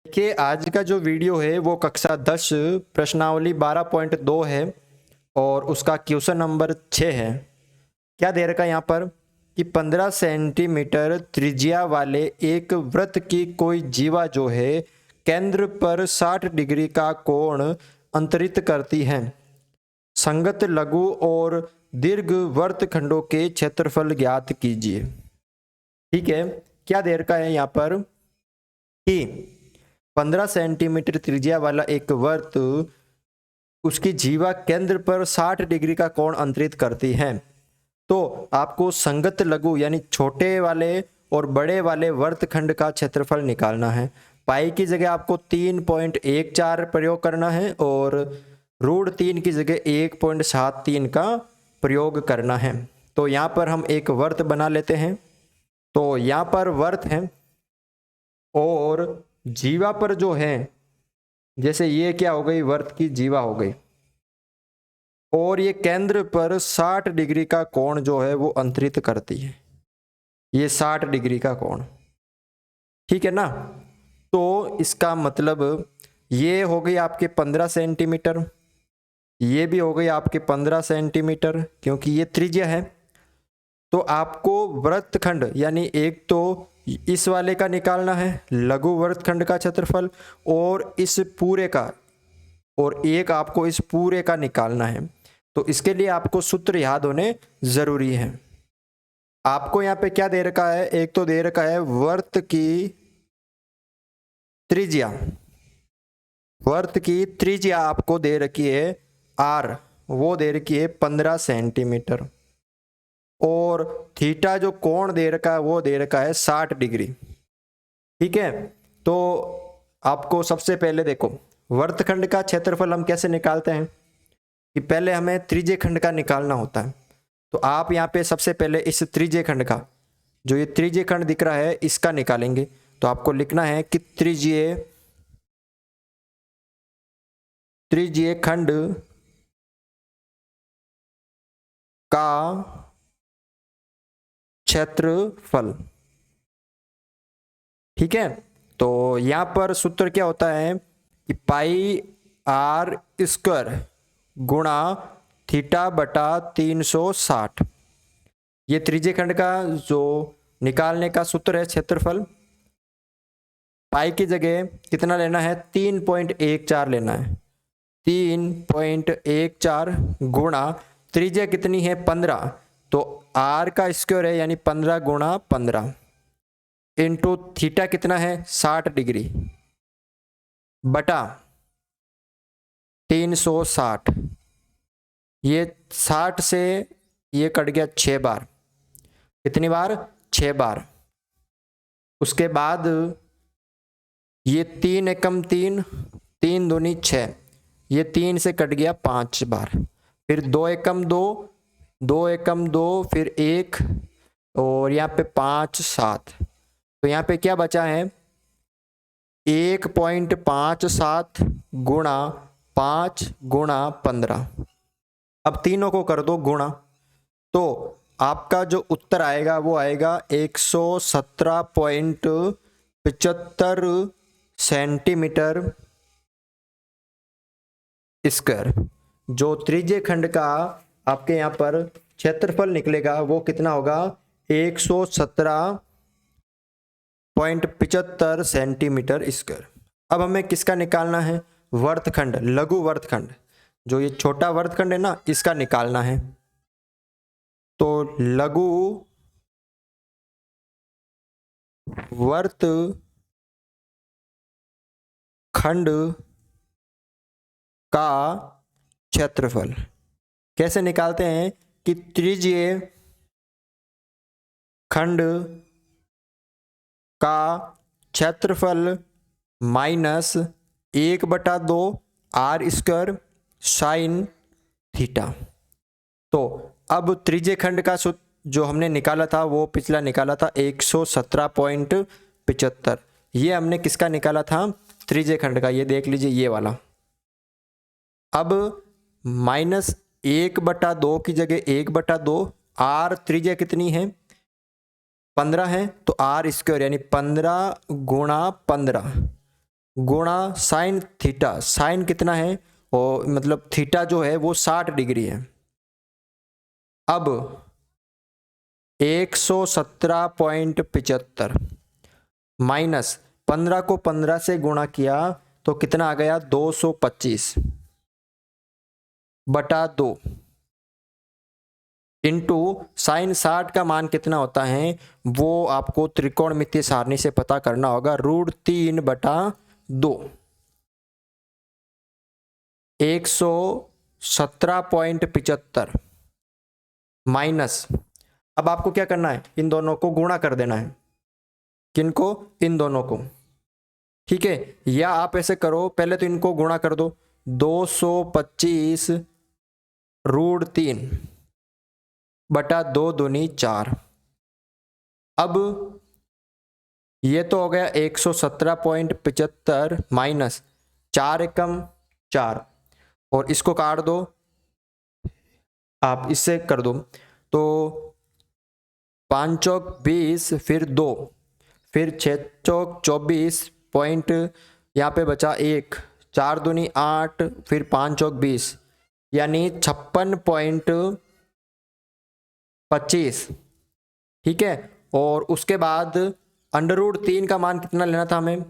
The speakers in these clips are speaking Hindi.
देखिए आज का जो वीडियो है वो कक्षा 10 प्रश्नावली 12.2 है और उसका क्वेश्चन नंबर 6 है। क्या दे रखा है यहाँ पर कि 15 सेंटीमीटर त्रिज्या वाले एक वृत्त की कोई जीवा जो है केंद्र पर 60 डिग्री का कोण अंतरित करती है। संगत लघु और दीर्घ वृत्तखंडों के क्षेत्रफल ज्ञात कीजिए। ठीक है, क्या दे रखा है यहाँ पर कि 15 सेंटीमीटर त्रिज्या वाला एक वृत्त उसकी जीवा केंद्र पर 60 डिग्री का कोण अंतरित करती है। तो आपको संगत लघु यानी छोटे वाले और बड़े वाले वृत्तखंड का क्षेत्रफल निकालना है। पाई की जगह आपको 3.14 प्रयोग करना है और √3 की जगह 1.73 का प्रयोग करना है। तो यहाँ पर हम एक वृत्त बना लेते हैं। तो यहाँ पर वृत्त है और जीवा पर जो है, जैसे ये क्या हो गई, वृत्त की जीवा हो गई और ये केंद्र पर 60 डिग्री का कोण जो है वो अंतरित करती है। ये 60 डिग्री का कोण, ठीक है ना। तो इसका मतलब ये हो गई आपके 15 सेंटीमीटर, ये भी हो गई आपके 15 सेंटीमीटर क्योंकि ये त्रिज्या है। तो आपको वृत्तखंड यानी एक तो इस वाले का निकालना है लघु वृत्तखंड का क्षेत्रफल और इस पूरे का, और एक आपको इस पूरे का निकालना है। तो इसके लिए आपको सूत्र याद होने जरूरी है। आपको यहाँ पे क्या दे रखा है, एक तो दे रखा है वृत्त की त्रिज्या, वृत्त की त्रिज्या आपको दे रखी है r, वो दे रखी है 15 सेंटीमीटर और थीटा जो कोण दे रखा है वो दे रखा है 60 डिग्री। ठीक है, तो आपको सबसे पहले देखो वृत्तखंड का क्षेत्रफल हम कैसे निकालते हैं कि पहले हमें त्रिज्य खंड का निकालना होता है। तो आप यहाँ पे सबसे पहले इस त्रिज्य खंड का, जो ये त्रिज्य खंड दिख रहा है इसका निकालेंगे। तो आपको लिखना है कि त्रिज्य खंड का क्षेत्रफल। ठीक है, तो यहां पर सूत्र क्या होता है कि पाई r स्क्वायर गुणा थीटा बटा 360। ये त्रिज्य खंड का जो निकालने का सूत्र है क्षेत्रफल। पाई की जगह कितना लेना है, 3.14 लेना है। 3.14 गुणा त्रिज्या कितनी है 15, तो r का स्क्वायर है यानी 15 गुणा 15 इंटू थीटा कितना है 60 डिग्री बटा 360। ये 60 से ये कट गया 6 बार, कितनी बार, 6 बार। उसके बाद ये 3 एकम 3, 3 दूनी 6, ये 3 से कट गया 5 बार। फिर 2 एकम 2, 2 एकम 2, फिर 1 और यहाँ पे 5 7। तो यहाँ पे क्या बचा है 1.57 गुणा 5 गुणा 15। अब तीनों को कर दो गुणा, तो आपका जो उत्तर आएगा वो आएगा 117.75 सेंटीमीटर स्क्वायर। जो त्रिज्य खंड का आपके यहाँ पर क्षेत्रफल निकलेगा वो कितना होगा 117.75 सेंटीमीटर स्क्वायर। अब हमें किसका निकालना है, वृत्तखंड, लघु वृत्तखंड, जो ये छोटा वृत्तखंड है ना इसका निकालना है। तो लघु वृत्तखंड का क्षेत्रफल कैसे निकालते हैं कि त्रिज्य खंड का क्षेत्रफल minus 1/2 r square sine theta. तो अब त्रिज्य खंड का सूत्र जो हमने निकाला था वो पिछला निकाला था 117.75। ये हमने किसका निकाला था, त्रिज्य खंड का, ये देख लीजिए ये वाला। अब माइनस 1/2 की जगह 1/2, r त्रिज्या कितनी है 15 है, तो r स्क्वायर यानी 15 गुणा 15 गुणा साइन थीटा। साइन कितना है, और मतलब थीटा जो है वो 60 डिग्री है। अब 117.75 माइनस 15 को 15 से गुणा किया तो कितना आ गया, 225/2 इंटू साइन 60 का मान कितना होता है वो आपको त्रिकोणमितीय सारणी से पता करना होगा, √3/2। 117.75 माइनस, अब आपको क्या करना है, इन दोनों को गुणा कर देना है। किनको, इन दोनों को, ठीक है। या आप ऐसे करो, पहले तो इनको गुणा कर दो, 225√3/2 दूनी 4। अब ये तो हो गया 117.75 माइनस 4 एकम 4, और इसको काट दो, आप इससे कर दो तो 5 चौक 20, फिर 2, फिर 6 चौक 24 पॉइंट, यहाँ पे बचा 1, 4 दूनी 8, फिर 5 चौक 20, यानी 56.25, ठीक है। और उसके बाद √3 का मान कितना लेना था हमें,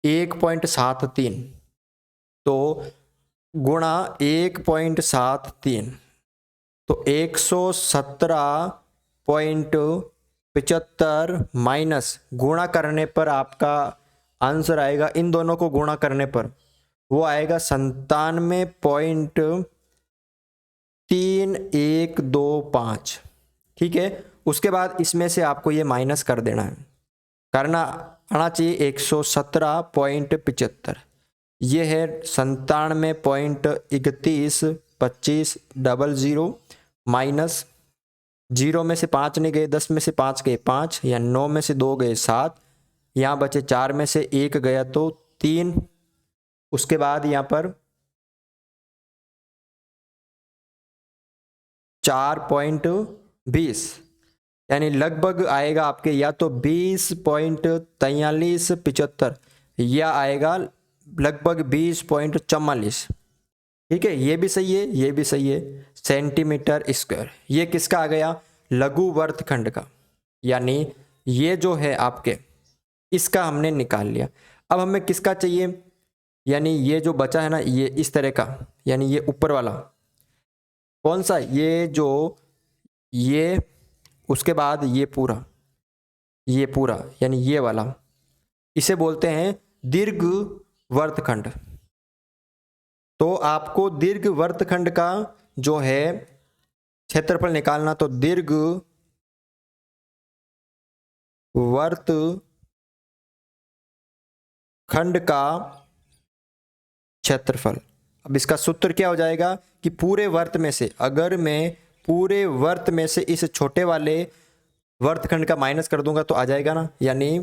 1.73, तो गुणा 1.73, तो 117.75 माइनस गुणा करने पर आपका आंसर आएगा, इन दोनों को गुणा करने पर वो आएगा 97.3125, ठीक है। उसके बाद इसमें से आपको ये माइनस कर देना है, करना आना चाहिए 117.75, ये है 97.312500, माइनस 0 में से 5 नहीं गए, 10 में से 5 गए 5, या 9 में से 2 गए 7, यहाँ बचे 4 में से 1 गया तो 3। उसके बाद यहाँ पर 4.20, यानी लगभग आएगा आपके या तो 20.4375 या आएगा लगभग 20.44, ठीक है। ये भी सही है, ये भी सही है, सेंटीमीटर स्क्वायर। ये किसका आ गया, लघु वर्तखंड का, यानी ये जो है आपके, इसका हमने निकाल लिया। अब हमें किसका चाहिए, यानी ये जो बचा है ना, ये इस तरह का, यानी ये ऊपर वाला कौन सा, ये जो, ये, उसके बाद ये पूरा, ये पूरा, यानी ये वाला, इसे बोलते हैं दीर्घ वर्तखंड। तो आपको दीर्घ वर्तखंड का जो है क्षेत्रफल निकालना, तो दीर्घ वर्तखंड का क्षेत्रफल। अब इसका सूत्र क्या हो जाएगा कि पूरे वर्त में से, अगर मैं पूरे वर्त में से इस छोटे वाले वर्तखंड का माइनस कर दूंगा तो आ जाएगा ना, यानी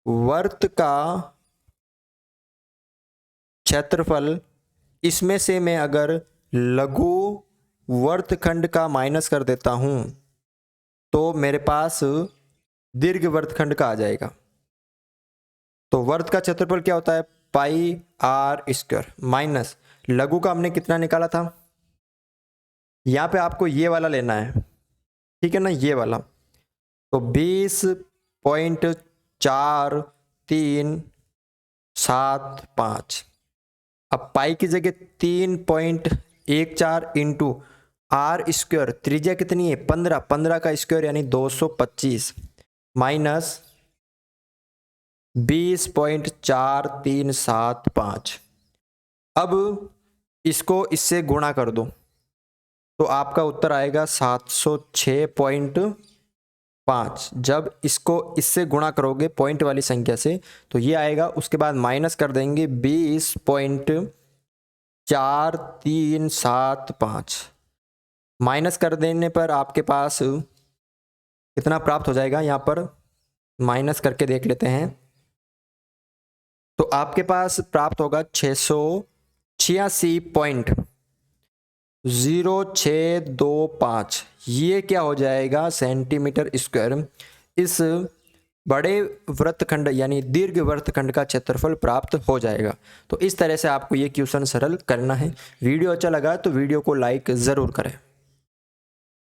वर्त का क्षेत्रफल, इसमें से मैं अगर लघु वर्तखंड का माइनस कर देता हूं तो मेरे पास दीर्घ वर्तखंड का आ जाएगा। तो वर्त का क्षेत्रफल क्या होता है, πr² माइनस लघु का हमने कितना निकाला था, यहां पे आपको ये वाला लेना है, ठीक है ना, ये वाला, तो 20.4375। अब पाई की जगह 3.14 इंटू r², त्रिज्या कितनी है 15, 15 का स्क्वायर यानी 225, माइनस 20.4375। अब इसको इससे गुणा कर दो तो आपका उत्तर आएगा 706.5। जब इसको इससे गुणा करोगे पॉइंट वाली संख्या से तो ये आएगा, उसके बाद माइनस कर देंगे 20.4375। माइनस कर देने पर आपके पास कितना प्राप्त हो जाएगा, यहाँ पर माइनस करके देख लेते हैं, तो आपके पास प्राप्त होगा 686.0625। ये क्या हो जाएगा, सेंटीमीटर स्क्वायर। इस बड़े वृत्तखंड यानी दीर्घ वृत्तखंड का क्षेत्रफल प्राप्त हो जाएगा। तो इस तरह से आपको ये क्वेश्चन सरल करना है। वीडियो अच्छा लगा तो वीडियो को लाइक ज़रूर करें।